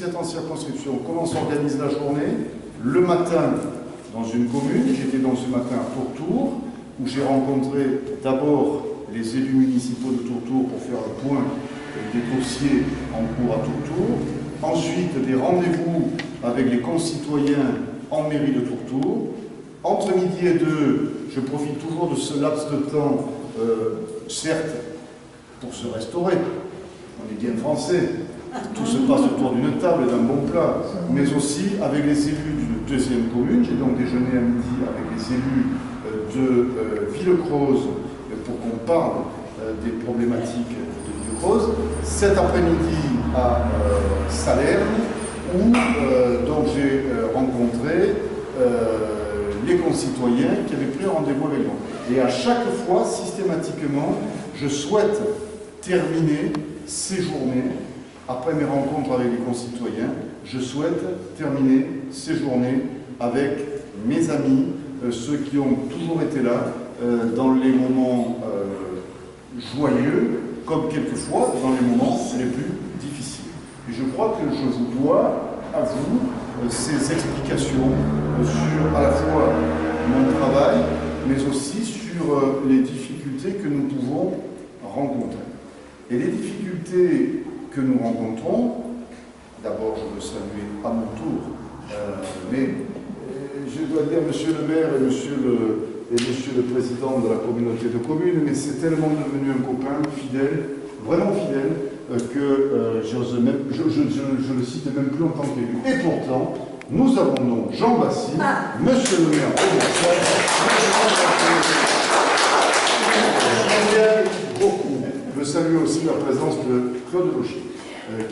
17 ans de circonscription. Comment s'organise la journée? Le matin, dans une commune, j'étais dans ce matin à Tourtour, où j'ai rencontré d'abord les élus municipaux de Tourtour pour faire le point des dossiers en cours à Tourtour. Ensuite, des rendez-vous avec les concitoyens en mairie de Tourtour. Entre midi et 2, je profite toujours de ce laps de temps, certes, pour se restaurer. On est bien français. Tout se passe autour d'une table et d'un bon plat, mais aussi avec les élus d'une deuxième commune. J'ai donc déjeuné à midi avec les élus de Villecroze pour qu'on parle des problématiques de Villecroze. Cet après-midi à Salerne, où donc j'ai rencontré les concitoyens qui avaient pris rendez-vous avec moi. Et à chaque fois, systématiquement, je souhaite terminer ces journées. Après mes rencontres avec les concitoyens, je souhaite terminer ces journées avec mes amis, ceux qui ont toujours été là dans les moments joyeux, comme quelquefois dans les moments les plus difficiles. Et je crois que je vous dois, à vous, ces explications sur à la fois mon travail, mais aussi sur les difficultés que nous pouvons rencontrer. Et les difficultés que nous rencontrons, d'abord je veux saluer à mon tour, mais je dois dire monsieur le maire et monsieur le président de la communauté de communes, mais c'est tellement devenu un copain fidèle, vraiment fidèle, que je le cite même plus en tant qu'élu. Et pourtant, nous avons donc Jean Bassy, monsieur le maire beaucoup. Je salue aussi la présence de Claude Logier,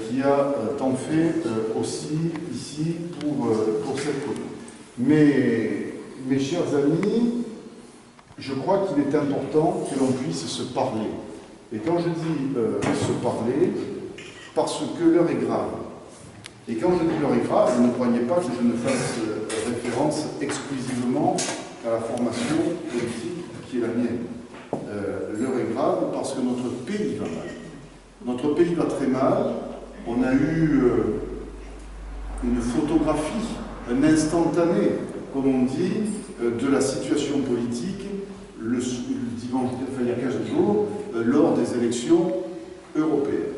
qui a tant fait aussi ici pour cette commune. Mais, mes chers amis, je crois qu'il est important que l'on puisse se parler. Et quand je dis se parler, parce que l'heure est grave. Et quand je dis l'heure est grave, ne croyez pas que je ne fasse référence exclusivement à la formation politique qui est la mienne. L'heure est grave parce que notre pays va mal. Notre pays va très mal. On a eu une photographie, un instantané, comme on dit, de la situation politique le dimanche, il y a 15 jours, lors des élections européennes.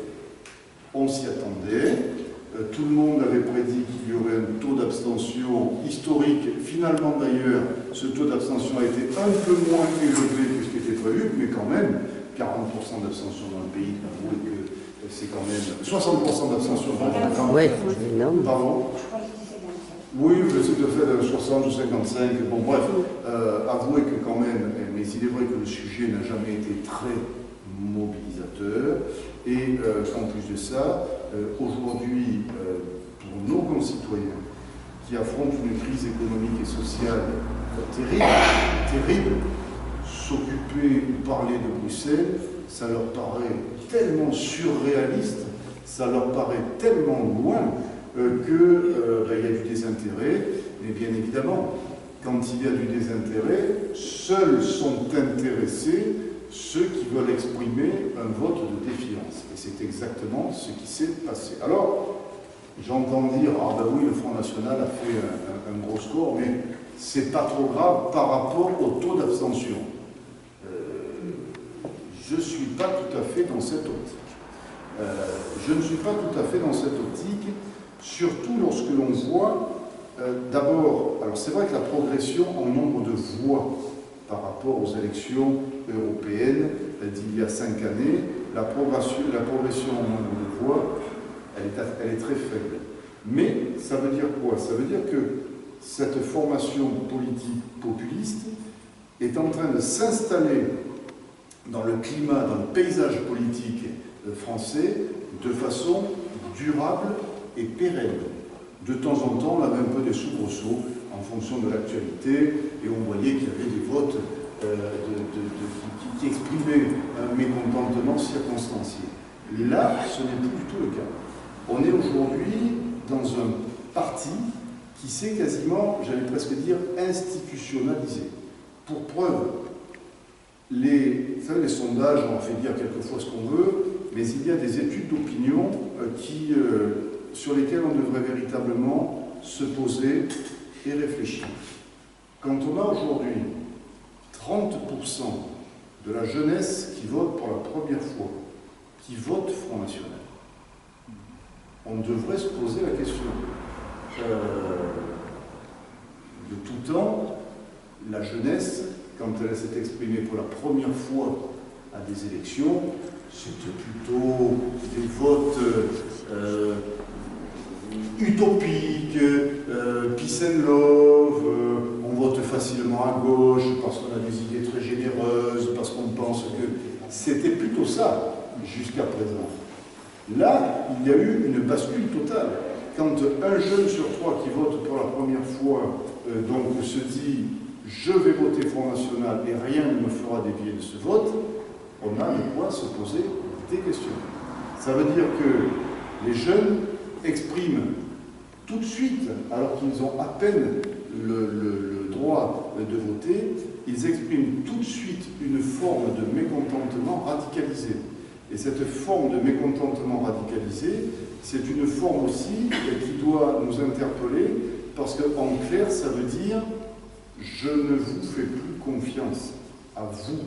On s'y attendait. Tout le monde avait prédit qu'il y aurait un taux d'abstention historique. Finalement, d'ailleurs, ce taux d'abstention a été un peu moins élevé que ce qui était prévu, mais quand même, 40% d'abstention dans le pays, avouez que c'est quand même 60% d'abstention dans le pays. Oui, c'est énorme. Pardon? Oui, c'est de fait 60 ou 55. Bon, bref, avouez que quand même, mais il est vrai que le sujet n'a jamais été très mobilisateur. Et en plus de ça, aujourd'hui, pour nos concitoyens qui affrontent une crise économique et sociale terrible, s'occuper ou parler de Bruxelles, ça leur paraît tellement surréaliste, ça leur paraît tellement loin qu'il y a du désintérêt. Mais bien évidemment, quand il y a du désintérêt, seuls sont intéressés ceux qui veulent exprimer un vote de défiance. Et c'est exactement ce qui s'est passé. Alors, j'entends dire, ah ben oui, le Front National a fait un gros score, mais c'est pas trop grave par rapport au taux d'abstention. Je ne suis pas tout à fait dans cette optique. Je ne suis pas tout à fait dans cette optique, surtout lorsque l'on voit, d'abord, alors c'est vrai que la progression en nombre de voix par rapport aux élections européennes d'il y a 5 années, la progression en nombre de voix, elle est très faible. Mais ça veut dire quoi? Ça veut dire que cette formation politique populiste est en train de s'installer dans le climat, dans le paysage politique français de façon durable et pérenne. De temps en temps, on avait un peu des soubresauts en fonction de l'actualité, et on voyait qu'il y avait des votes qui exprimaient un mécontentement circonstancié. Là, ce n'est plus du tout le cas. On est aujourd'hui dans un parti qui s'est quasiment, j'allais presque dire, institutionnalisé. Pour preuve, les sondages, on en fait dire quelquefois ce qu'on veut, mais il y a des études d'opinion qui sur lesquels on devrait véritablement se poser et réfléchir. Quand on a aujourd'hui 30% de la jeunesse qui vote pour la première fois, qui vote Front National, on devrait se poser la question. De tout temps, la jeunesse, quand elle s'est exprimée pour la première fois à des élections, c'était plutôt des votes utopiques, peace and love, on vote facilement à gauche parce qu'on a des idées très généreuses, parce qu'on pense que c'était plutôt ça jusqu'à présent. Là, il y a eu une bascule totale. Quand un jeune sur trois qui vote pour la première fois donc se dit « je vais voter Front National et rien ne me fera dévier de ce vote », on a de quoi se poser des questions. Ça veut dire que les jeunes expriment tout de suite, alors qu'ils ont à peine le droit de voter, ils expriment tout de suite une forme de mécontentement radicalisé. Et cette forme de mécontentement radicalisé, c'est une forme aussi qui doit nous interpeller, parce qu'en clair, ça veut dire « je ne vous fais plus confiance à vous ».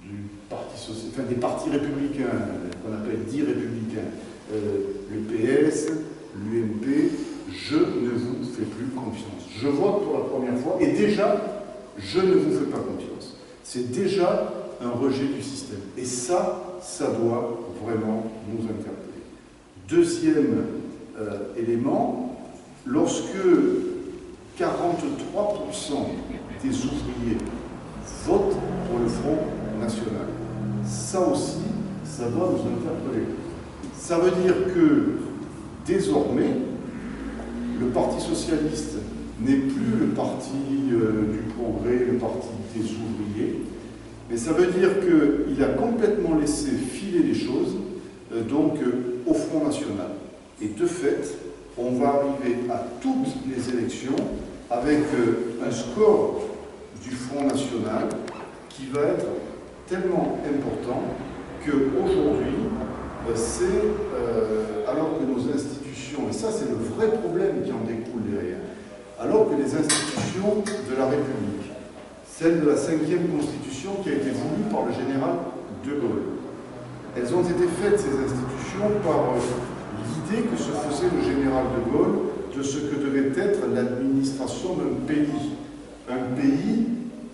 Du parti social, enfin des partis républicains, qu'on appelle dits républicains, le PS, l'UMP, je ne vous fais plus confiance. Je vote pour la première fois et déjà, je ne vous fais pas confiance. C'est déjà un rejet du système. Et ça doit vraiment nous interpeller. Deuxième élément, lorsque 43% des ouvriers votent pour le Front National. Ça aussi, ça doit nous interpeller. Ça veut dire que, désormais, le Parti socialiste n'est plus le parti du progrès, le parti des ouvriers, mais ça veut dire qu'il a complètement laissé filer les choses au Front National. Et de fait, on va arriver à toutes les élections avec un score du Front National qui va être tellement important qu'aujourd'hui, alors que nos institutions, et ça c'est le vrai problème qui en découle derrière, alors que les institutions de la République, celle de la 5e Constitution qui a été voulue par le général de Gaulle, elles ont été faites, ces institutions, par l'idée que se faisait le général de Gaulle de ce que devait être l'administration d'un pays. Un pays,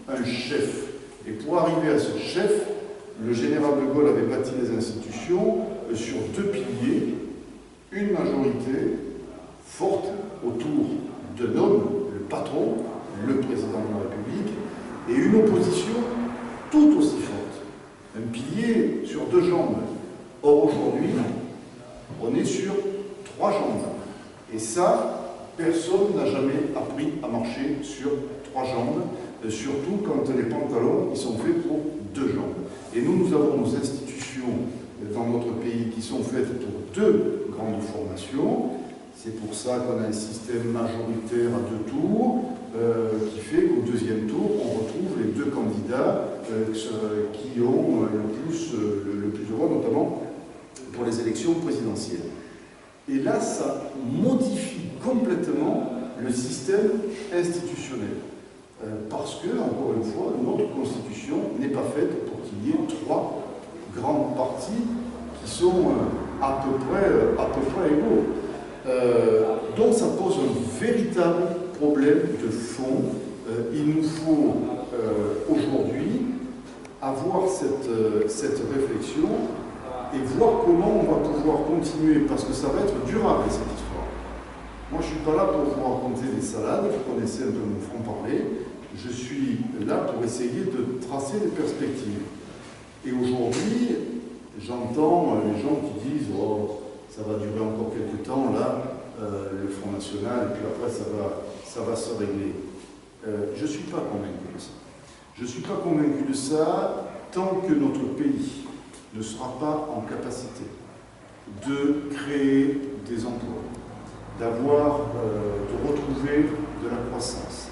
un chef. Et pour arriver à ce chef, le général de Gaulle avait bâti les institutions sur deux piliers, une majorité forte autour d'un homme, le patron, le président de la République, et une opposition tout aussi forte. Un pilier sur deux jambes. Or aujourd'hui, on est sur trois jambes. Et ça, personne n'a jamais appris à marcher sur trois jambes, surtout quand les pantalons ils sont faits pour deux jambes. Et nous avons nos institutions dans notre pays qui sont faites pour deux grandes formations. C'est pour ça qu'on a un système majoritaire à deux tours, qui fait qu'au deuxième tour, on retrouve les deux candidats qui ont le plus de voix, notamment pour les élections présidentielles. Et là, ça modifie complètement le système institutionnel. Parce que, encore une fois, notre Constitution n'est pas faite pour qu'il y ait trois grands partis qui sont à peu près égaux. Donc ça pose un véritable problème de fond. Il nous faut aujourd'hui avoir cette réflexion et voir comment on va pouvoir continuer, parce que ça va être durable cette histoire. Moi je ne suis pas là pour vous raconter des salades, vous connaissez un peu mon franc-parler, je suis là pour essayer de tracer des perspectives. Et aujourd'hui, j'entends les gens qui disent « oh, ça va durer encore quelques temps, là, le Front National, et puis après ça va se régler. » Je ne suis pas convaincu de ça. Je ne suis pas convaincu de ça tant que notre pays ne sera pas en capacité de créer des emplois, de retrouver de la croissance,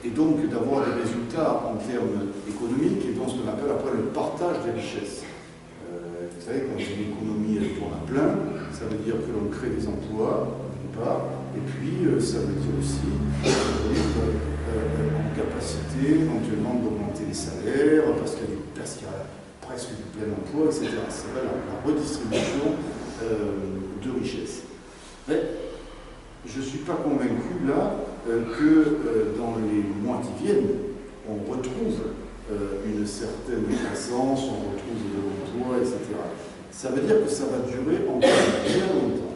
et donc d'avoir des résultats en termes économiques et dans ce qu'on appelle après le partage des richesses. Vous savez, quand une économie elle tourne à plein, ça veut dire que l'on crée des emplois, d'une part, et puis ça veut dire aussi être en capacité éventuellement d'augmenter les salaires, parce qu'il y a presque du plein emploi, etc. C'est la redistribution de richesse. Mais je ne suis pas convaincu là que dans les mois qui viennent, on retrouve une certaine croissance, on retrouve de l'emploi, etc. Ça veut dire que ça va durer encore bien longtemps.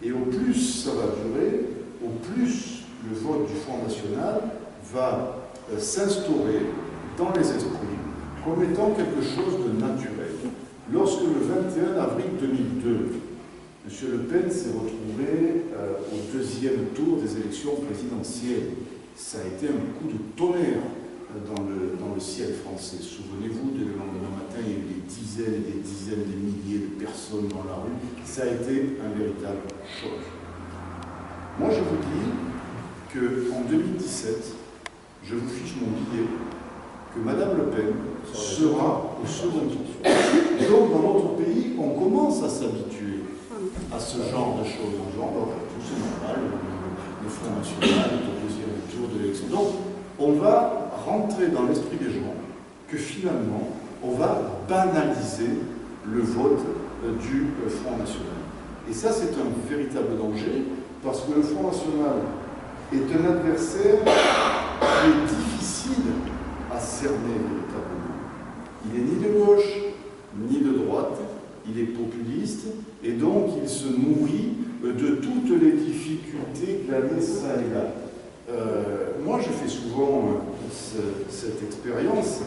Et au plus ça va durer, au plus le vote du Front National va s'instaurer dans les esprits comme étant quelque chose de naturel. Lorsque le 21 avril 2002, M. Le Pen s'est retrouvé au deuxième tour des élections présidentielles, ça a été un coup de tonnerre dans le ciel français. Souvenez-vous, dès le lendemain matin, il y a eu des dizaines et des dizaines de milliers de personnes dans la rue. Ça a été un véritable choc. Moi, je vous dis qu'en 2017, je vous fiche mon billet, que Mme Le Pen sera au second tour. Donc, dans notre pays, on commence à s'habituer à ce genre de choses. Genre, tout c'est normal, le Front National, le deuxième tour de l'élection. Donc, on va rentrer dans l'esprit des gens que finalement, on va banaliser le vote du Front National. Et ça, c'est un véritable danger, parce que le Front National est un adversaire qui est difficile à cerner véritablement. Il n'est ni de gauche, ni de droite, il est populiste, et donc il se nourrit de toutes les difficultés glanées ça et là. Moi, je fais souvent cette expérience.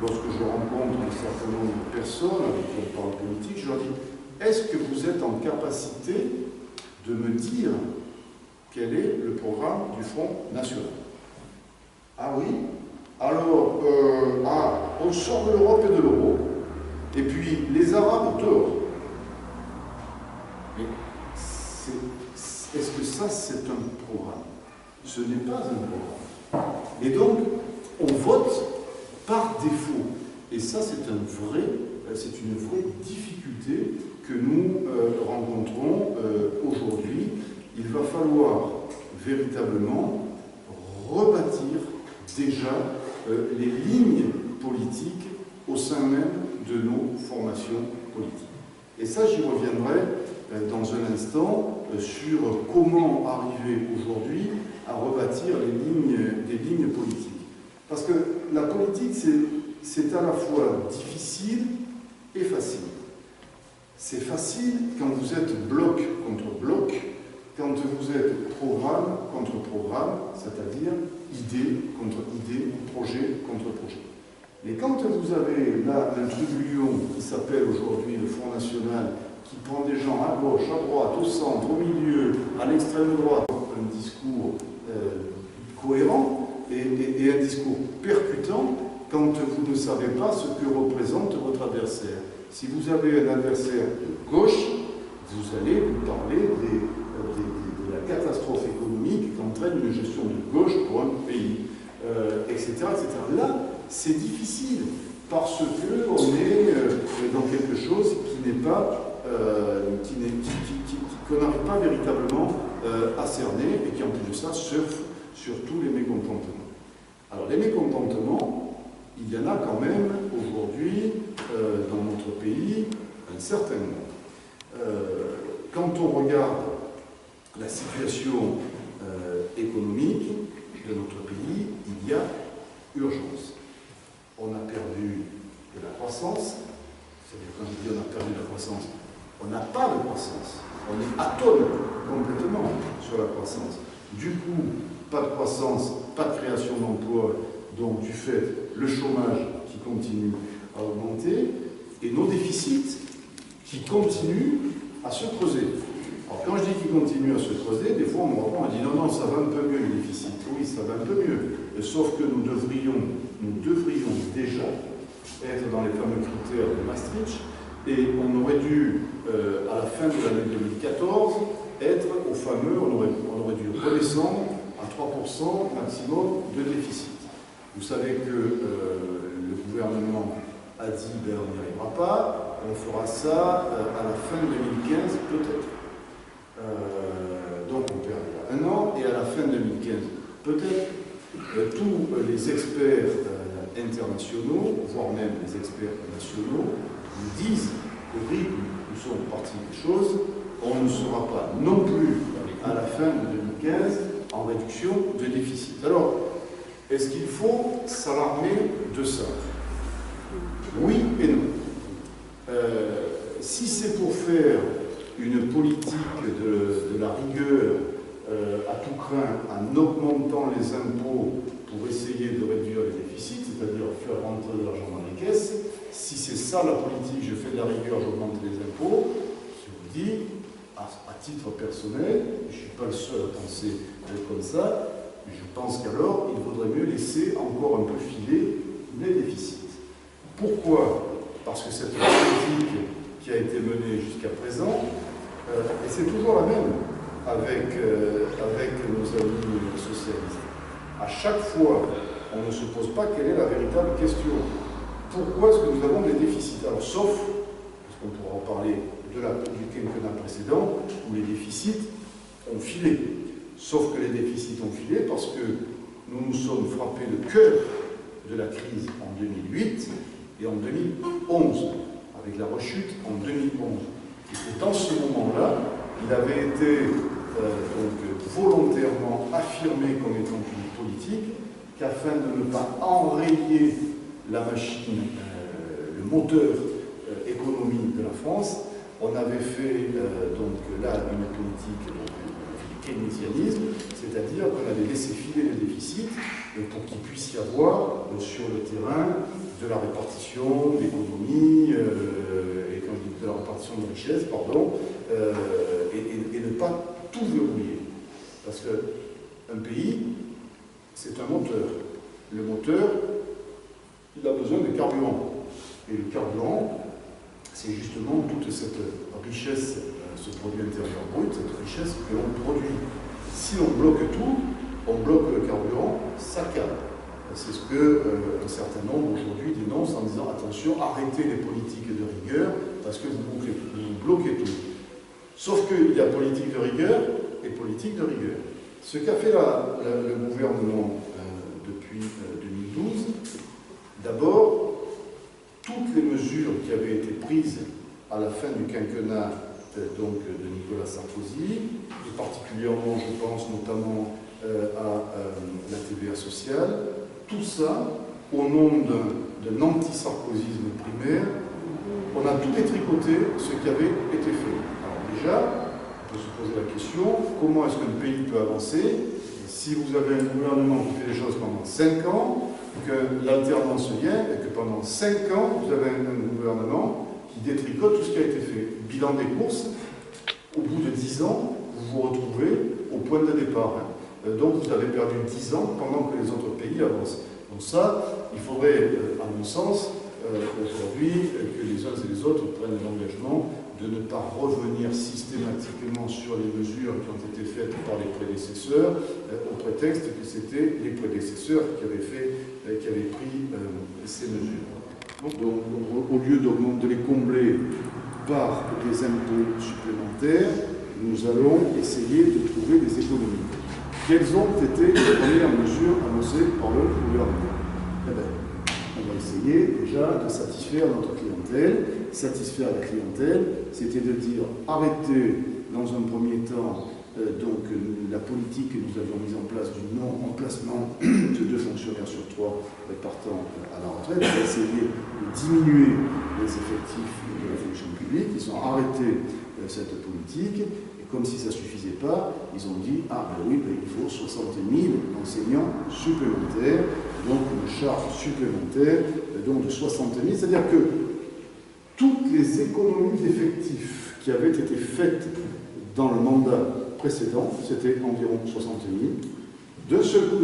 Lorsque je rencontre un certain nombre de personnes avec qui on parle politique, je leur dis, est-ce que vous êtes en capacité de me dire quel est le programme du Front National? Ah oui? Alors, on sort de l'Europe et de l'euro, et puis les Arabes dehors. Mais est-ce que ça, c'est un programme? Ce n'est pas un programme. Et donc, on vote par défaut. Et ça, c'est une vraie difficulté que nous rencontrons aujourd'hui. Il va falloir véritablement rebâtir déjà les lignes politiques au sein même de nos formations politiques. Et ça, j'y reviendrai dans un instant sur comment arriver aujourd'hui à rebâtir des lignes politiques. Parce que la politique, c'est à la fois difficile et facile. C'est facile quand vous êtes bloc contre bloc, quand vous êtes programme contre programme, c'est-à-dire idée contre idée, projet contre projet. Mais quand vous avez là un trublion qui s'appelle aujourd'hui le Front National, qui prend des gens à gauche, à droite, au centre, au milieu, à l'extrême droite, un discours cohérent et un discours percutant, quand vous ne savez pas ce que représente votre adversaire. Si vous avez un adversaire de gauche, vous allez lui parler de la catastrophe économique qu'entraîne une gestion de gauche pour un pays, etc., etc. Là, c'est difficile, parce qu'on est dans quelque chose qui n'est pas, qu'on n'arrive pas véritablement à cerner, et qui en plus de ça surfe sur tous les mécontentements. Alors les mécontentements, il y en a quand même aujourd'hui dans notre pays un certain nombre. Quand on regarde la situation économique de notre pays, il y a urgence. On a perdu de la croissance, c'est-à-dire quand je dis on a perdu de la croissance, on n'a pas de croissance, on est atone complètement sur la croissance. Du coup, pas de croissance, pas de création d'emplois, donc du fait le chômage qui continue à augmenter et nos déficits qui continuent à se creuser. Alors quand je dis qu'ils continuent à se creuser, des fois on me répond, on dit non, ça va un peu mieux les déficits. Oui, ça va un peu mieux, sauf que nous devrions déjà être dans les fameux critères de Maastricht et on aurait dû, à la fin de l'année 2014, être au fameux, on aurait dû redescendre à 3% maximum de déficit. Vous savez que le gouvernement a dit on n'y arrivera pas, on fera ça à la fin 2015 peut-être. Donc on perdra un an, et à la fin 2015 peut-être, tous les experts internationaux, voire même les experts nationaux, nous disent au rythme où sont parties les choses, on ne sera pas non plus à la fin de 2015 en réduction de déficit. Alors, est-ce qu'il faut s'alarmer de ça? Oui et non. Si c'est pour faire une politique de la rigueur à tout craint, en augmentant les impôts pour essayer de réduire les déficits, c'est-à-dire faire rentrer de l'argent dans les caisses, si c'est ça la politique, je fais de la rigueur, j'augmente les impôts, je vous dis, à titre personnel, je ne suis pas le seul à penser comme ça, je pense qu'alors, il vaudrait mieux laisser encore un peu filer les déficits. Pourquoi? Parce que cette politique qui a été menée jusqu'à présent, et c'est toujours la même avec nos amis socialistes. À chaque fois, on ne se pose pas quelle est la véritable question. Pourquoi est-ce que nous avons des déficits? Alors, sauf, parce qu'on pourra en parler du quinquennat précédent, où les déficits ont filé. Sauf que les déficits ont filé parce que nous nous sommes frappés le cœur de la crise en 2008 et en 2011, avec la rechute en 2011. Et c'est dans ce moment-là, il avait été donc volontairement affirmé comme étant une politique qu'afin de ne pas enrayer la machine, le moteur économique de la France, on avait fait donc là une politique du keynésianisme, c'est-à-dire qu'on avait laissé filer le déficit pour qu'il puisse y avoir sur le terrain de la répartition d'économie, et quand je dis de la répartition de richesse, pardon, et ne pas tout verrouiller. Parce qu'un pays, c'est un moteur. Le moteur, il a besoin de carburant. Et le carburant, c'est justement toute cette richesse, ce produit intérieur brut, cette richesse que l'on produit. Si on bloque tout, on bloque le carburant, ça calme. C'est ce qu'un certain nombre aujourd'hui dénoncent en disant attention, arrêtez les politiques de rigueur parce que vous bloquez tout. Sauf qu'il y a politique de rigueur et politique de rigueur. Ce qu'a fait le gouvernement depuis 2012, d'abord, toutes les mesures qui avaient été prises à la fin du quinquennat donc, de Nicolas Sarkozy, et particulièrement, je pense notamment à la TVA sociale, tout ça, au nom d'un anti-sarkozysme primaire, on a tout détricoté ce qui avait été fait. Alors déjà, on peut se poser la question, comment est-ce qu'un pays peut avancer si vous avez un gouvernement qui fait les choses pendant 5 ans, que l'alternance vient, et que pendant 5 ans, vous avez un gouvernement qui détricote tout ce qui a été fait. Bilan des courses, au bout de 10 ans, vous vous retrouvez au point de départ. Donc vous avez perdu 10 ans pendant que les autres pays avancent. Donc ça, il faudrait, à mon sens, aujourd'hui, que les uns et les autres prennent l'engagement de ne pas revenir systématiquement sur les mesures qui ont été faites par les prédécesseurs, au prétexte que c'était les prédécesseurs qui avaient pris ces mesures. Donc, au lieu de les combler par des impôts supplémentaires, nous allons essayer de trouver des économies. Quelles ont été les premières mesures annoncées par le gouvernement? Eh bien, on va essayer déjà de satisfaire notre clientèle. Satisfaire la clientèle, c'était de dire arrêtez dans un premier temps donc, la politique que nous avions mise en place du non-remplacement de 2 fonctionnaires sur 3 partant à la retraite, on va essayer de diminuer les effectifs de la fonction publique. Ils ont arrêté cette politique. Comme si ça ne suffisait pas, ils ont dit « Ah ben oui, ben il faut 60 000 enseignants supplémentaires, donc une charge supplémentaire donc de 60 000. » C'est-à-dire que toutes les économies d'effectifs qui avaient été faites dans le mandat précédent, c'était environ 60 000. D'un seul coup,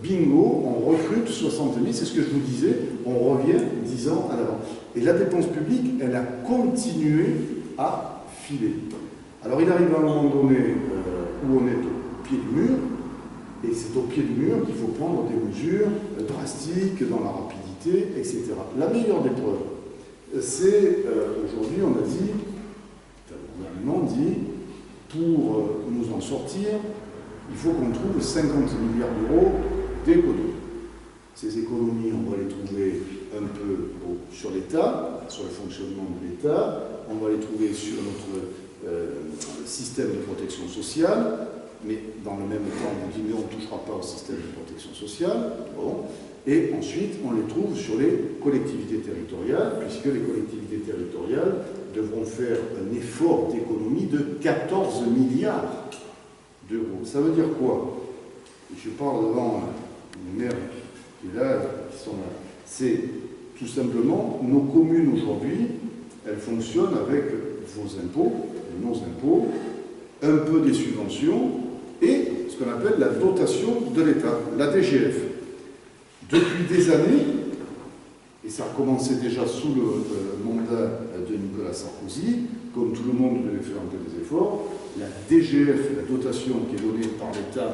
bingo, on recrute 60 000, c'est ce que je vous disais, on revient 10 ans à l'avant. Et la dépense publique, elle a continué à filer. Alors il arrive à un moment donné où on est au pied du mur, et c'est au pied du mur qu'il faut prendre des mesures drastiques dans la rapidité, etc. La meilleure des preuves, c'est, aujourd'hui, on a dit, le gouvernement dit, pour nous en sortir, il faut qu'on trouve 50 milliards d'euros d'économies. Ces économies, on va les trouver un peu sur l'État, sur le fonctionnement de l'État, on va les trouver sur notre système de protection sociale, mais dans le même temps, on dit mais on ne touchera pas au système de protection sociale. Bon. Et ensuite, on les trouve sur les collectivités territoriales, puisque les collectivités territoriales devront faire un effort d'économie de 14 milliards d'euros. Ça veut dire quoi? Je parle devant les maires qui sont là. C'est tout simplement, nos communes aujourd'hui, elles fonctionnent avec vos impôts, nos impôts, un peu des subventions et ce qu'on appelle la dotation de l'État, la DGF. Depuis des années, et ça a commencé déjà sous le mandat de Nicolas Sarkozy, comme tout le monde devait faire un peu des efforts, la DGF, la dotation qui est donnée par l'État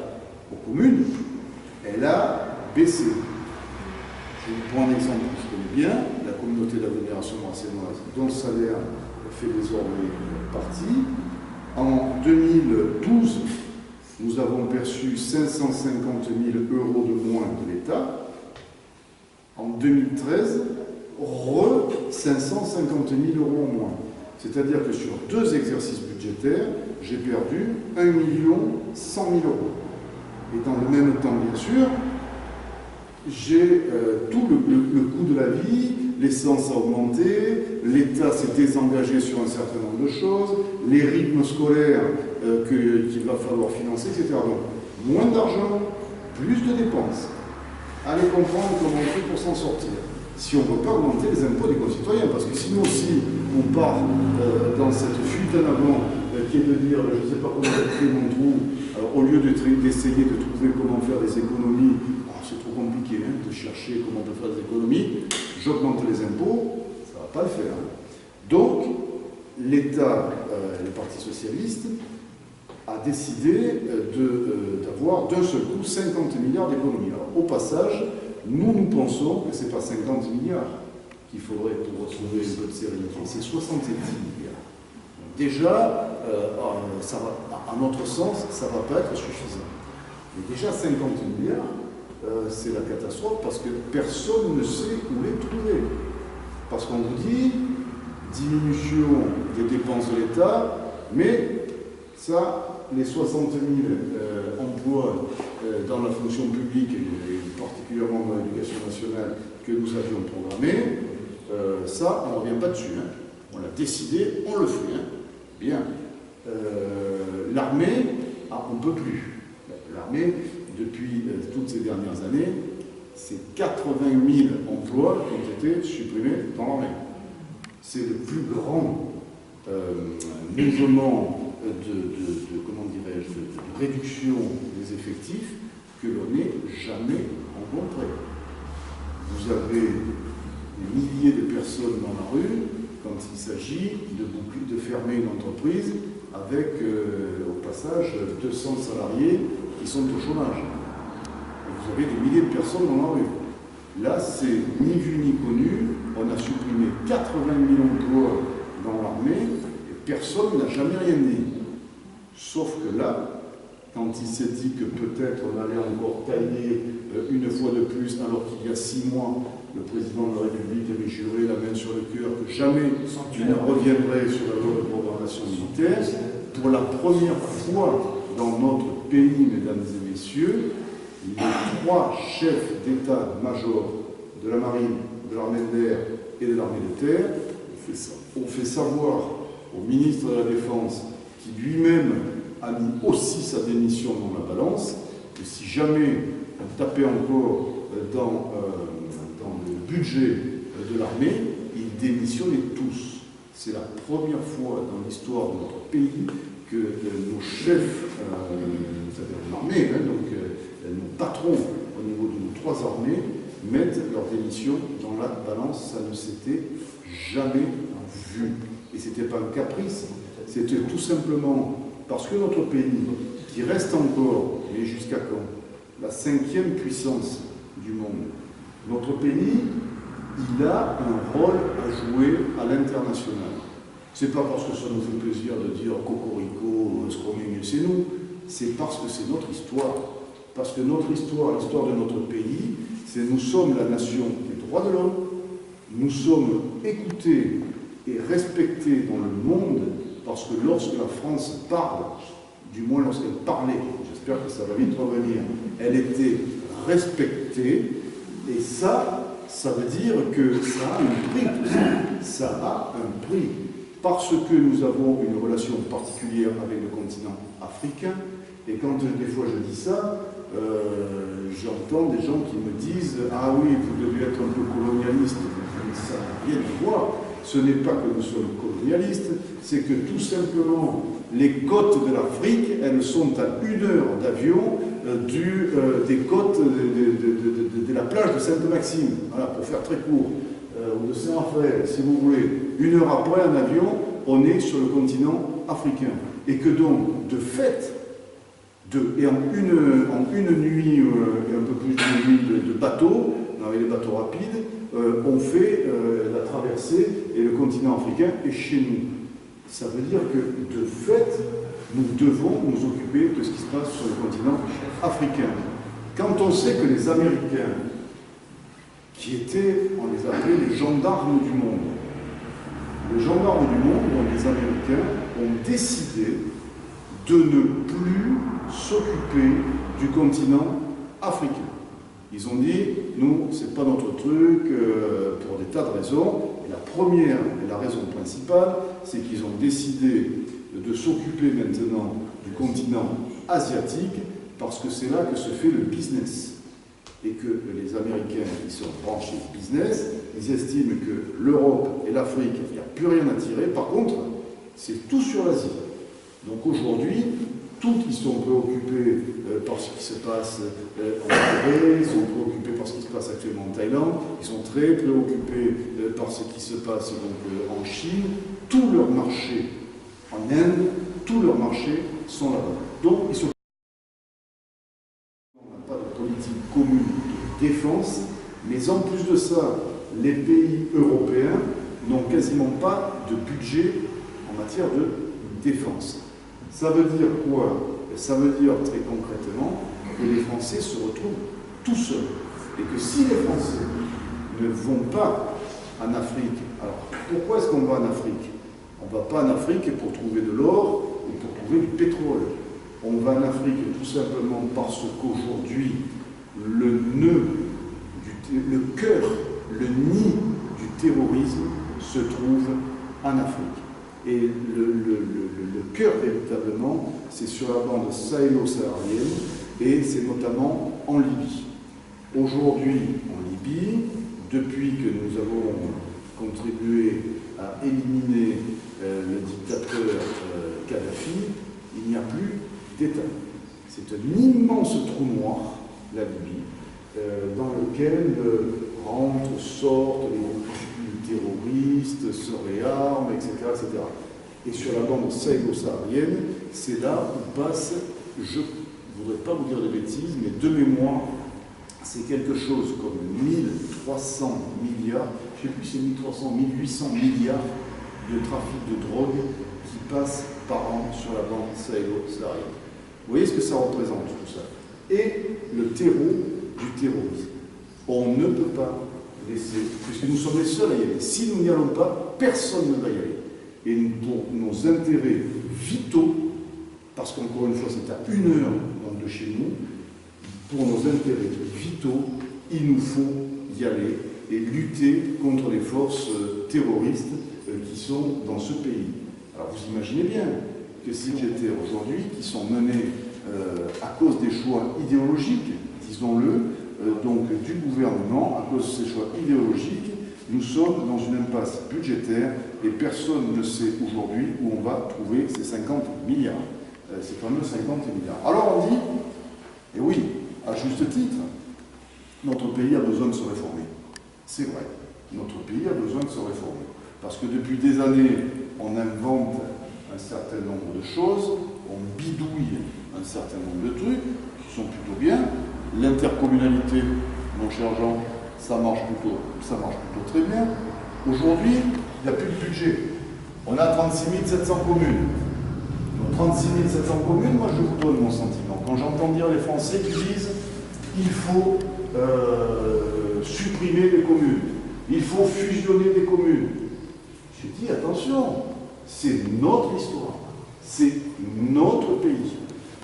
aux communes, elle a baissé. Je vous prends un exemple que je connais bien, la communauté d'agglomération marseilloise, dont le salaire fait désormais partie. En 2012, nous avons perçu 550 000 euros de moins de l'État. En 2013, 550 000 euros en moins. C'est-à-dire que sur 2 exercices budgétaires, j'ai perdu 1 100 000 euros. Et dans le même temps, bien sûr, j'ai tout le coût de la vie, l'essence a augmenté, l'État s'est désengagé sur un certain nombre de choses, les rythmes scolaires qu'il va falloir financer, etc. Donc, moins d'argent, plus de dépenses. Allez comprendre comment on fait pour s'en sortir. Si on ne veut pas augmenter les impôts des concitoyens, parce que sinon aussi on part dans cette fuite en avant qui est de dire je ne sais pas comment créer mon trou, alors au lieu d'essayer de trouver comment faire des économies, c'est trop compliqué de chercher comment on peut faire des économies, j'augmente les impôts, ça ne va pas le faire. Donc l'État, le Parti socialiste, a décidé d'avoir d'un seul coup 50 milliards d'économies. Alors au passage, nous pensons que ce n'est pas 50 milliards qu'il faudrait pour retrouver une bonne sérénité, c'est 70 milliards. Donc déjà, à notre sens, ça ne va pas être suffisant. Mais déjà 50 milliards, c'est la catastrophe parce que personne ne sait où les trouver. Parce qu'on vous dit diminution des dépenses de l'État, mais ça, les 60 000 emplois dans la fonction publique, et particulièrement dans l'éducation nationale, que nous avions programmés, ça, on ne revient pas dessus. On l'a décidé, on le fait. Bien. L'armée, on ne peut plus. L'armée, depuis toutes ces dernières années, c'est 80 000 emplois qui ont été supprimés dans l'armée. C'est le plus grand mouvement de réduction des effectifs que l'on ait jamais rencontré. Vous avez des milliers de personnes dans la rue quand il s'agit de fermer une entreprise avec, au passage, 200 salariés qui sont au chômage. Et vous avez des milliers de personnes dans la rue. Là, c'est ni vu ni connu. On a supprimé 80 000 emplois dans l'armée et personne n'a jamais rien dit. Sauf que là, quand il s'est dit que peut-être on allait encore tailler une fois de plus, alors qu'il y a 6 mois, le président de la République avait juré la main sur le cœur que jamais tu ne reviendrais sur la loi de programmation militaire, pour la première fois dans notre pays, mesdames et messieurs, les 3 chefs d'état-major de la marine, de l'armée de l'air et de l'armée de terre ont fait savoir au ministre de la Défense, qui lui-même a mis aussi sa démission dans la balance, que si jamais on tapait encore dans le budget de l'armée, ils démissionnaient tous. C'est la première fois dans l'histoire de notre pays que nos chefs, c'est-à-dire l'armée, donc nos patrons au niveau de nos 3 armées, mettent leur démission dans la balance. Ça ne s'était jamais vu. Et ce n'était pas un caprice, c'était tout simplement parce que notre pays, qui reste encore, mais jusqu'à quand, la 5e puissance du monde, notre pays il a un rôle à jouer à l'international. C'est pas parce que ça nous fait plaisir de dire cocorico, ce qu'on est mieux, c'est nous. C'est parce que c'est notre histoire. Parce que notre histoire, l'histoire de notre pays, c'est nous sommes la nation des droits de l'homme, nous sommes écoutés et respectés dans le monde, parce que lorsque la France parle, du moins lorsqu'elle parlait, j'espère que ça va vite revenir, elle était respectée, et ça veut dire que ça a un prix. Ça a un prix. Parce que nous avons une relation particulière avec le continent africain, et quand des fois je dis ça, j'entends des gens qui me disent « Ah oui, vous devez être un peu colonialiste ». Ça n'a rien à voir. Ce n'est pas que nous sommes colonialistes, c'est que tout simplement, les côtes de l'Afrique, elles sont à 1 heure d'avion des côtes de la plage de Sainte-Maxime, voilà, pour faire très court, ou de Saint-Raphaël, si vous voulez. 1 heure après, en avion, on est sur le continent africain. Et que donc, de fait, et en une nuit, et un peu plus d'une nuit de bateau, avec les bateaux rapides, on fait la traversée et le continent africain est chez nous. Ça veut dire que, de fait, nous devons nous occuper de ce qui se passe sur le continent africain. Quand on sait que les Américains, qui étaient, on les appelait les gendarmes du monde, les gendarmes du monde, donc les Américains, ont décidé de ne plus s'occuper du continent africain. Ils ont dit, nous, c'est pas notre truc, pour des tas de raisons. Et la première, et la raison principale, c'est qu'ils ont décidé de s'occuper maintenant du continent asiatique, parce que c'est là que se fait le business. Et que les Américains, qui sont branchés business, ils estiment que l'Europe et l'Afrique, il n'y a plus rien à tirer. Par contre, c'est tout sur l'Asie. Donc aujourd'hui, tous qui sont préoccupés par ce qui se passe en Corée, ils sont préoccupés par ce qui se passe actuellement en Thaïlande, ils sont très préoccupés par ce qui se passe donc, en Chine. Tous leurs marchés en Inde, tous leurs marchés sont là-bas. Donc ils sont... On n'a pas de politique commune de défense, mais en plus de ça, les pays européens n'ont quasiment pas de budget en matière de défense. Ça veut dire quoi? Ça veut dire très concrètement que les Français se retrouvent tout seuls. Et que si les Français ne vont pas en Afrique, alors pourquoi est-ce qu'on va en Afrique? On ne va pas en Afrique pour trouver de l'or ou pour trouver du pétrole. On va en Afrique tout simplement parce qu'aujourd'hui, le nœud, le cœur, le nid du terrorisme se trouve en Afrique. Et le cœur, véritablement, c'est sur la bande sahélo-saharienne, et c'est notamment en Libye. Aujourd'hui, en Libye, depuis que nous avons contribué à éliminer le dictateur Kadhafi, il n'y a plus d'État. C'est un immense trou noir, la Libye, dans lequel rentrent, sortent les groupuscules terroristes, se réarment, etc., etc. Et sur la bande sahélo-saharienne, c'est là où passe, je ne voudrais pas vous dire de bêtises, mais de mémoire, c'est quelque chose comme 1300 milliards, je ne sais plus si c'est 1300, 1800 milliards de trafic de drogue qui passent par an sur la bande sahélo-saharienne. Vous voyez ce que ça représente, tout ça. Et le terreau du terrorisme. On ne peut pas laisser, puisque nous sommes les seuls à y aller. Si nous n'y allons pas, personne ne va y aller. Et pour nos intérêts vitaux, parce qu'encore une fois c'est à 1 heure donc, de chez nous, pour nos intérêts vitaux, il nous faut y aller et lutter contre les forces terroristes qui sont dans ce pays. Alors vous imaginez bien que ces militaires aujourd'hui, qui sont menés à cause des choix idéologiques, disons-le, donc du gouvernement, à cause de ces choix idéologiques, nous sommes dans une impasse budgétaire et personne ne sait aujourd'hui où on va trouver ces 50 milliards, ces fameux 50 milliards. Alors on dit, et oui, à juste titre, notre pays a besoin de se réformer. C'est vrai, notre pays a besoin de se réformer. Parce que depuis des années, on invente un certain nombre de choses, on bidouille un certain nombre de trucs qui sont plutôt bien. L'intercommunalité, mon cher Jean, ça marche plutôt très bien. Aujourd'hui, il n'y a plus de budget. On a 36 700 communes. Donc 36 700 communes, moi je vous donne mon sentiment. Quand j'entends dire les Français qui disent il faut supprimer des communes, il faut fusionner des communes, je dis attention, c'est notre histoire, c'est notre pays.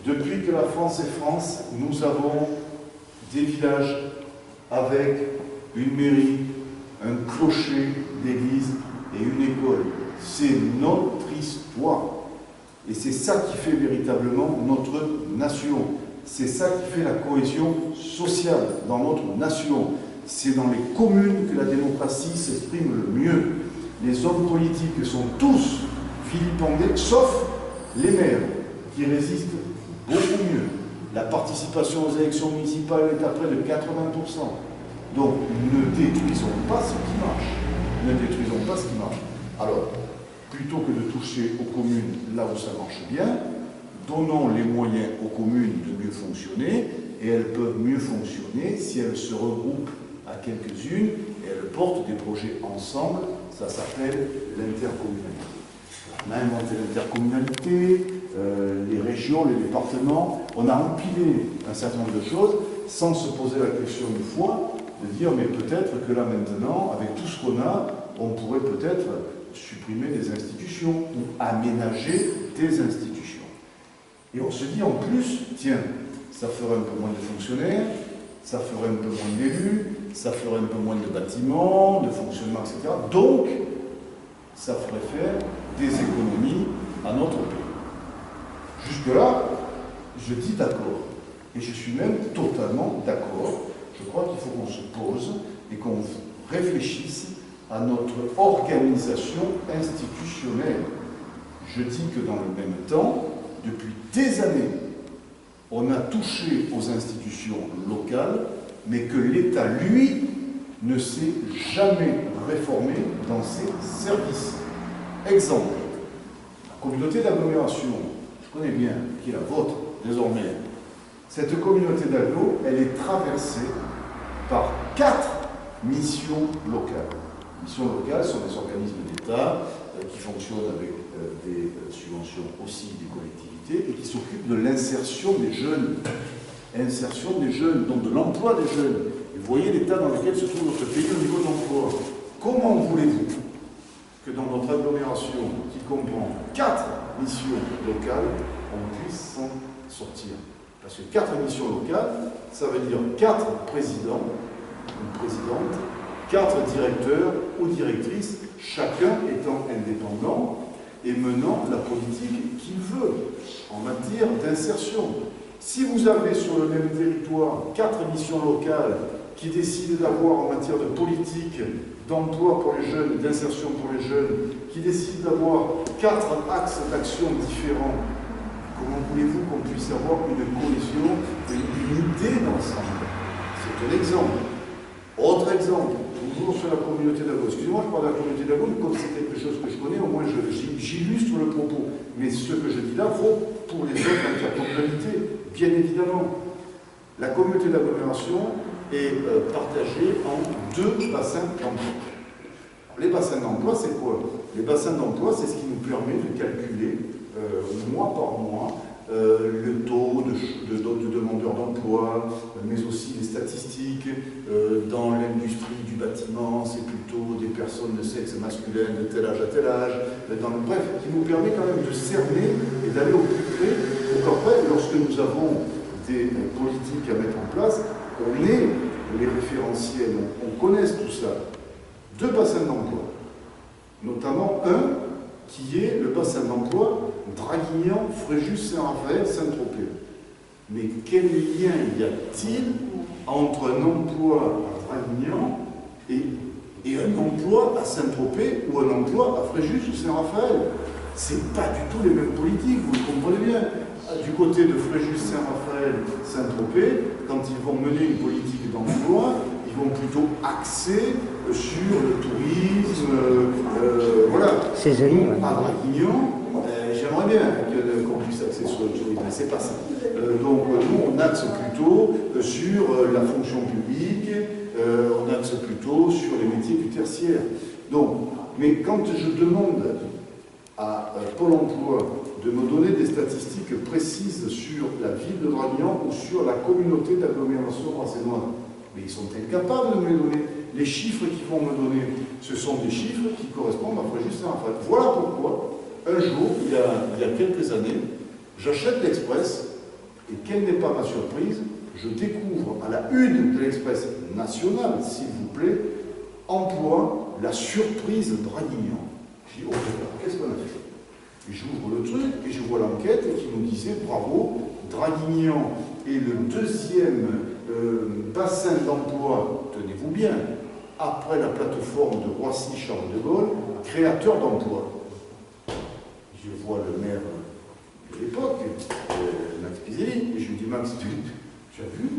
Depuis que la France est France, nous avons des villages avec une mairie, un clocher d'église et une école. C'est notre histoire. Et c'est ça qui fait véritablement notre nation. C'est ça qui fait la cohésion sociale dans notre nation. C'est dans les communes que la démocratie s'exprime le mieux. Les hommes politiques sont tous vilipendés, sauf les maires, qui résistent beaucoup mieux. La participation aux élections municipales est à près de 80%. Donc, ne détruisons pas ce qui marche. Ne détruisons pas ce qui marche. Alors, plutôt que de toucher aux communes là où ça marche bien, donnons les moyens aux communes de mieux fonctionner, et elles peuvent mieux fonctionner si elles se regroupent à quelques-unes et elles portent des projets ensemble. Ça s'appelle l'intercommunalité. On a inventé l'intercommunalité, les régions, les départements, on a empilé un certain nombre de choses sans se poser la question une fois, de dire mais peut-être que là maintenant, avec tout ce qu'on a, on pourrait peut-être supprimer des institutions ou aménager des institutions. Et on se dit en plus, tiens, ça ferait un peu moins de fonctionnaires, ça ferait un peu moins d'élus, ça ferait un peu moins de bâtiments, de fonctionnement, etc. Donc, ça ferait faire des économies à notre pays. Jusque-là, je dis d'accord. Et je suis même totalement d'accord. Je crois qu'il faut qu'on se pose et qu'on réfléchisse à notre organisation institutionnelle. Je dis que dans le même temps, depuis des années, on a touché aux institutions locales, mais que l'État, lui, ne s'est jamais réformé dans ses services. Exemple, la communauté d'agglomération, je connais bien, qui est la vôtre désormais. Cette communauté d'agglo, elle est traversée par 4 missions locales. Les missions locales sont des organismes d'État qui fonctionnent avec des subventions aussi des collectivités et qui s'occupent de l'insertion des jeunes. Insertion des jeunes, donc de l'emploi des jeunes. Et vous voyez l'état dans lequel se trouve notre pays au niveau de l'emploi. Comment voulez-vous que dans notre agglomération, qui comprend 4 missions locales, on puisse s'en sortir? Parce que 4 missions locales, ça veut dire 4 présidents ou présidentes, 4 directeurs ou directrices, chacun étant indépendant et menant la politique qu'il veut en matière d'insertion. Si vous avez sur le même territoire 4 missions locales qui décident d'avoir en matière de politique, d'emploi pour les jeunes, d'insertion pour les jeunes, qui décident d'avoir 4 axes d'action différents, comment voulez-vous qu'on puisse avoir une cohésion, une unité d'ensemble? C'est un exemple. Autre exemple, toujours sur la communauté d'Ago. Excusez-moi, je parle de la communauté d'Ago, mais comme c'est quelque chose que je connais, au moins j'illustre le propos. Mais ce que je dis là vaut pour les autres intercommunalités, bien évidemment. La communauté d'agglomération est partagée en 2 bassins d'emploi. Les bassins d'emploi, c'est quoi? Les bassins d'emploi, c'est ce qui nous permet de calculer mois par mois le taux de demandeurs d'emploi, mais aussi les statistiques. Dans l'industrie du bâtiment, c'est plutôt des personnes de sexe masculin de tel âge à tel âge. Bref, qui nous permet quand même de cerner et d'aller au plus près pour qu'après, lorsque nous avons des politiques à mettre en place, on ait les référentiels, on connaisse tout ça. 2 bassins d'emploi, notamment un qui est le bassin d'emploi Draguignan, Fréjus, Saint-Raphaël, Saint-Tropez. Mais quel lien y a-t-il entre un emploi à Draguignan et un emploi à Saint-Tropez ou un emploi à Fréjus ou Saint-Raphaël? C'est pas du tout les mêmes politiques, vous le comprenez bien. Du côté de Fréjus, Saint-Raphaël, Saint-Tropez, quand ils vont mener une politique d'emploi, ils vont plutôt axer sur le tourisme, voilà. Nous, à Draguignan, j'aimerais bien qu'on puisse axer sur le tourisme, mais c'est pas ça. Donc nous, on axe plutôt sur la fonction publique, on axe plutôt sur les métiers du tertiaire. Donc, mais quand je demande à Pôle emploi de me donner des statistiques précises sur la ville de Draguignan ou sur la communauté d'agglomération brassénoise, mais ils sont incapables de me les donner. Les chiffres qu'ils vont me donner, ce sont des chiffres qui correspondent à Fréjus-Saint-Raphaël. Voilà pourquoi, un jour, il y a quelques années, j'achète l'Express, et quelle n'est pas ma surprise, je découvre à la une de l'Express nationale, s'il vous plaît, emploi, la surprise Draguignan. Je dis, oh, qu'est-ce qu'on a fait? Et j'ouvre le truc et je vois l'enquête qui nous disait, bravo, Draguignan est le deuxième bassin d'emploi, tenez-vous bien, après la plateforme de Roissy-Charles de Gaulle, créateur d'emplois. Je vois le maire de l'époque, Max Piselli, et je lui dis, Max, tu as vu?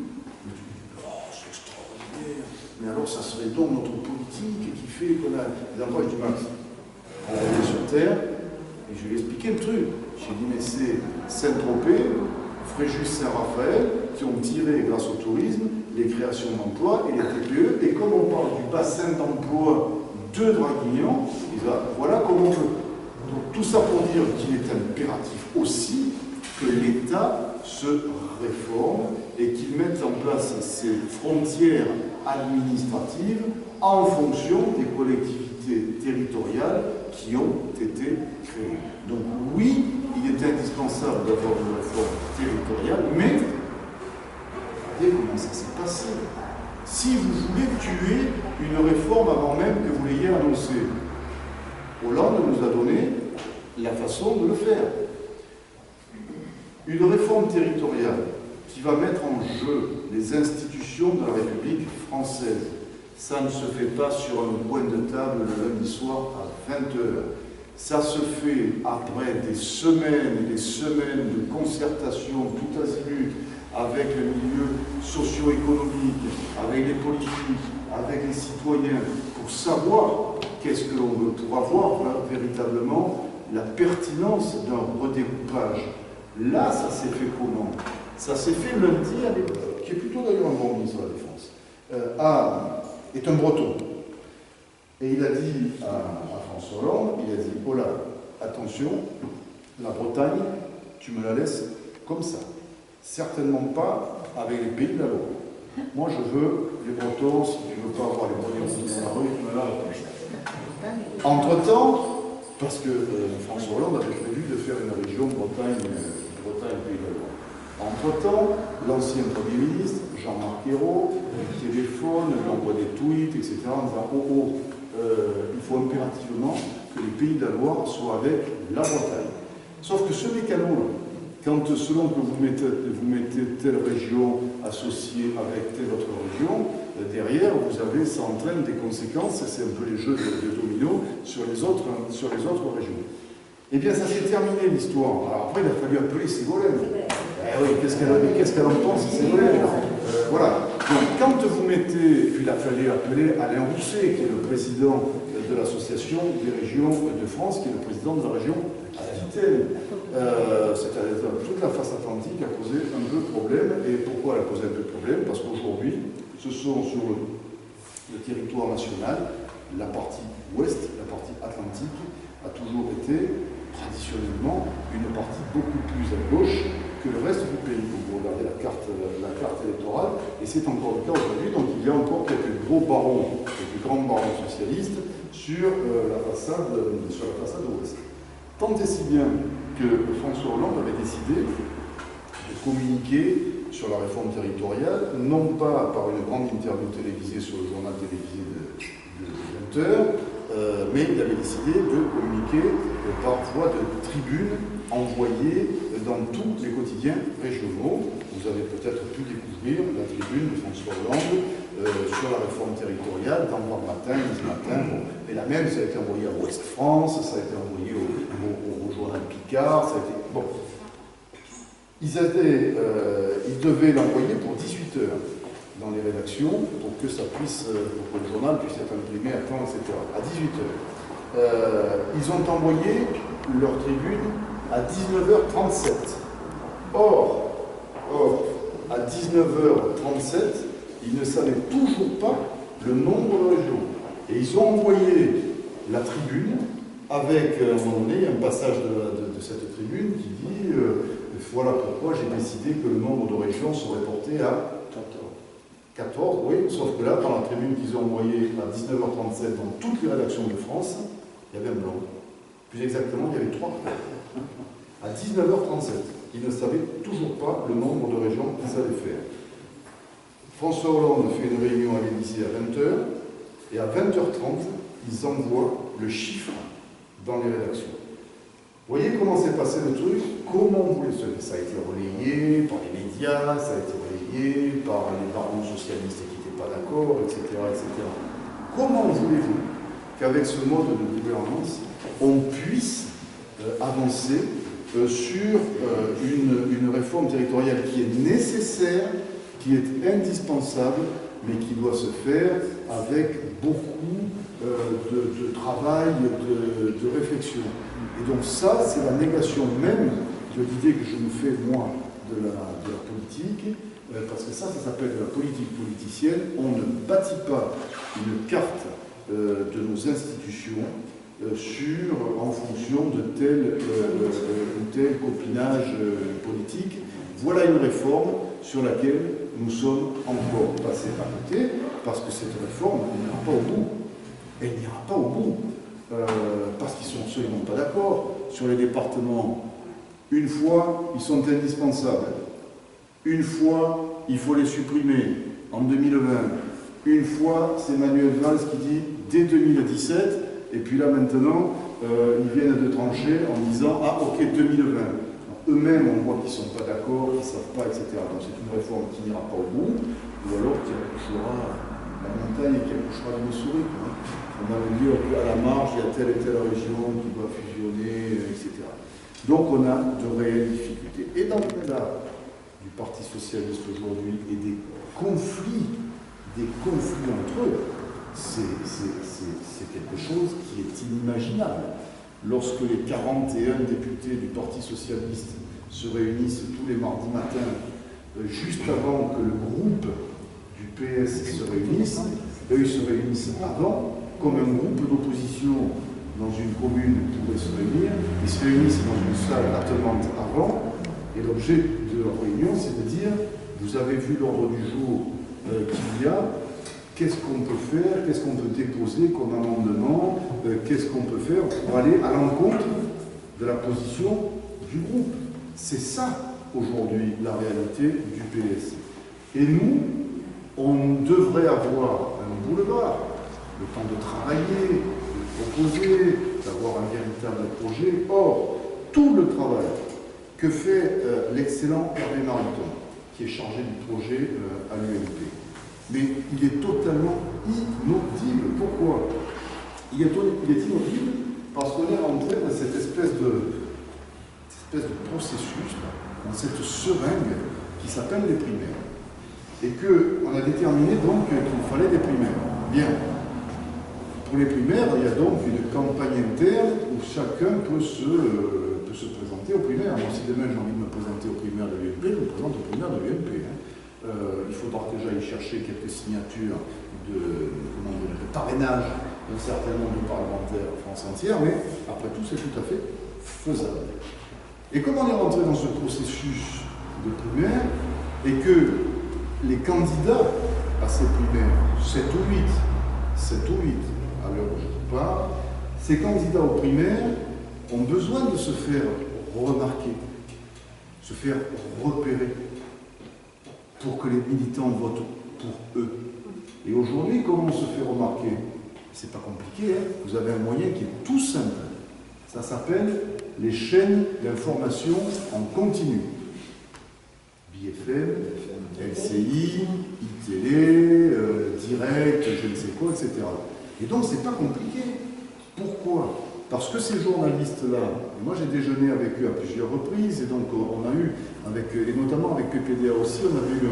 Oh, c'est extraordinaire. Mais alors, ça serait donc notre politique qui fait qu'on a des emplois. Je dis, Max, on revient sur Terre, et je lui ai expliqué le truc. J'ai dit, mais c'est Saint-Tropez, Fréjus-Saint-Raphaël, qui ont tiré, grâce au tourisme, les créations d'emplois et les TPE. Et comme on parle du bassin d'emploi de Draguignan, voilà comment on peut. Donc tout ça pour dire qu'il est impératif aussi que l'État se réforme et qu'il mette en place ses frontières administratives en fonction des collectivités territoriales qui ont été créées. Donc oui, il est indispensable d'avoir une réforme territoriale, mais regardez comment ça s'est passé. Si vous voulez tuer une réforme avant même que vous l'ayez annoncée, Hollande nous a donné la façon de le faire. Une réforme territoriale qui va mettre en jeu les institutions de la République française. Ça ne se fait pas sur un coin de table le lundi soir à 20h. Ça se fait après des semaines et des semaines de concertation tout azimut avec le milieu socio-économique, avec les politiques, avec les citoyens, pour savoir qu'est-ce que l'on veut, pour avoir véritablement la pertinence d'un redécoupage. Là, ça s'est fait comment? Ça s'est fait lundi à l'époque, qui est plutôt d'ailleurs un bon ministre de la Défense, est un breton. Et il a dit à François Hollande, il a dit, oh là, attention, la Bretagne, tu me la laisses comme ça. Certainement pas avec les pays de la Loire. Moi, je veux les Bretons, si tu ne veux pas avoir les Bretons dans la rue, tu me la laisses. Entre-temps, parce que François Hollande avait prévu de faire une région Bretagne, Pays de la Loire. Entre-temps, l'ancien Premier ministre, Jean-Marc Ayrault, il téléphone, il envoie des tweets, etc., en disant il faut impérativement que les Pays de la Loire soient avec la Bretagne. Sauf que ce mécano-là, quand selon que vous mettez telle région associée avec telle autre région, derrière, ça entraîne des conséquences, c'est un peu les jeux de domino sur les autres régions. Eh bien, ça s'est terminé l'histoire. Alors après, il a fallu appeler Ségolène. Eh oui, qu'est-ce qu'elle en pense, Ségolène? Voilà. Donc, quand vous mettez, puis il a fallu appeler Alain Rousset, qui est le président de l'Association des régions de France, qui est le président de la région Aquitaine. C'est-à-dire toute la face atlantique a posé un peu de problème. Et pourquoi elle a posé un peu de problème? Parce qu'aujourd'hui, ce sont sur le territoire national, la partie ouest, la partie atlantique, a toujours été traditionnellement une partie beaucoup plus à gauche que le reste du pays. Vous regardez la carte électorale, et c'est encore le cas aujourd'hui. Donc il y a encore quelques gros barons, quelques grands barons socialistes sur la façade ouest. Tant et si bien que François Hollande avait décidé de communiquer sur la réforme territoriale, non pas par une grande interview télévisée sur le journal télévisé de 20 heures, mais il avait décidé de communiquer par voie de tribune envoyée dans tous les quotidiens régionaux. Vous avez peut-être pu découvrir la tribune de François Hollande sur la réforme territoriale dans Voir Matin, ce matin. Bon. Et la même, ça a été envoyé à Ouest France, ça a été envoyé au journal Picard, ça a été... Bon. Ils devaient l'envoyer pour 18 heures dans les rédactions pour que ça puisse, pour que le journal puisse être imprimé à temps, etc. À 18 heures. Ils ont envoyé leur tribune à 19h37. Or, à 19h37, ils ne savaient toujours pas le nombre de régions. Et ils ont envoyé la tribune avec, à un moment donné, il y a un passage de cette tribune qui dit voilà pourquoi j'ai décidé que le nombre de régions serait porté à 14, oui, sauf que là, dans la tribune qu'ils ont envoyée à 19h37 dans toutes les rédactions de France, il y avait un blanc. Plus exactement, il y avait 3. À 19h37, ils ne savaient toujours pas le nombre de régions qu'ils allaient faire. François Hollande fait une réunion à l'Élysée à 20h, et à 20h30, ils envoient le chiffre dans les rédactions. Vous voyez comment s'est passé le truc? Comment vous voulez ça a été relayé par les médias, ça a été relayé par les barons socialistes qui n'étaient pas d'accord, etc., etc. Comment voulez-vous qu'avec ce mode de gouvernance, on puisse avancer sur une réforme territoriale qui est nécessaire, qui est indispensable, mais qui doit se faire avec beaucoup de travail, de réflexion. Et donc ça, c'est la négation même de l'idée que je me fais, moi, de la politique, parce que ça s'appelle de la politique politicienne. On ne bâtit pas une carte de nos institutions en fonction de tel ou tel copinage politique. Voilà une réforme sur laquelle nous sommes encore passés à côté, parce que cette réforme, elle n'ira pas au bout. Elle n'ira pas au bout, parce qu'ils ne sont absolument pas d'accord sur les départements. Une fois, ils sont indispensables. Une fois, il faut les supprimer en 2020. Une fois, c'est Manuel Valls qui dit dès 2017, et puis là maintenant, ils viennent de trancher en disant ah ok 2020. Eux-mêmes, on voit qu'ils ne sont pas d'accord, qu'ils ne savent pas, etc. Donc c'est une réforme qui n'ira pas au bout, ou alors qui accouchera la montagne et qui accouchera de nos souris. On va me dire qu'à la marge, il y a telle et telle région qui doit fusionner, etc. Donc on a de réelles difficultés. Et dans le cas du Parti socialiste aujourd'hui et des conflits entre eux, c'est quelque chose qui est inimaginable. Lorsque les 41 députés du Parti socialiste se réunissent tous les mardis matins, juste avant que le groupe du PS se réunisse, eux ils se réunissent avant, comme un groupe d'opposition dans une commune pourrait se réunir, ils se réunissent dans une salle attenante avant, et l'objet de leur réunion, c'est de dire, vous avez vu l'ordre du jour qu'il y a, qu'est-ce qu'on peut faire, qu'est-ce qu'on peut déposer comme amendement, qu'est-ce qu'on peut faire pour aller à l'encontre de la position du groupe. C'est ça, aujourd'hui, la réalité du PS. Et nous, on devrait avoir un boulevard, le temps de travailler, de proposer, d'avoir un véritable projet. Or, tout le travail que fait l'excellent Hervé Mariton, qui est chargé du projet à l'UMP, mais il est totalement inaudible. Pourquoi? Il est inaudible parce qu'on est rentré dans cette espèce de processus, dans cette seringue qui s'appelle les primaires. Et qu'on a déterminé donc qu'il fallait des primaires. Bien. Pour les primaires, il y a donc une campagne interne où chacun peut se présenter aux primaires. Moi, si demain j'ai envie de me présenter aux primaires de l'UMP, je me présente aux primaires de l'UMP. Il faudra que j'aille chercher quelques signatures de parrainage d'un certain nombre de parlementaires en France entière, mais après tout, c'est tout à fait faisable. Et comme on est rentré dans ce processus de primaire, et que les candidats à ces primaires, 7 ou 8, à l'heure où je vous parle, ces candidats aux primaires ont besoin de se faire remarquer, se faire repérer, pour que les militants votent pour eux. Et aujourd'hui, comment on se fait remarquer? C'est pas compliqué, hein. Vous avez un moyen qui est tout simple. Ça s'appelle les chaînes d'information en continu. BFM, LCI, iTélé, Direct, je ne sais quoi, etc. Et donc, c'est pas compliqué. Pourquoi? Parce que ces journalistes-là, moi j'ai déjeuné avec eux à plusieurs reprises, et donc on a eu, et notamment avec PPDA aussi, on avait eu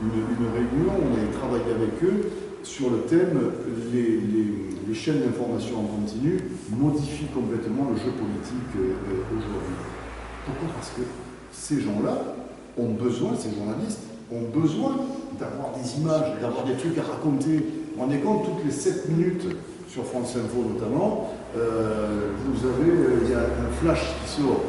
une réunion, on a travaillé avec eux sur le thème les chaînes d'information en continu modifient complètement le jeu politique aujourd'hui. Pourquoi? Parce que ces gens-là ont besoin, ces journalistes, ont besoin d'avoir des images, d'avoir des trucs à raconter. Vous vous rendez compte, toutes les 7 minutes, sur France Info notamment, vous avez, il y a un flash qui sort.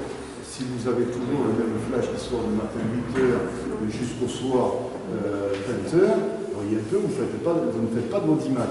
Si vous avez toujours le même flash qui sort le matin 8h jusqu'au soir 20h, voyez un peu, vous ne faites pas de l'audimat.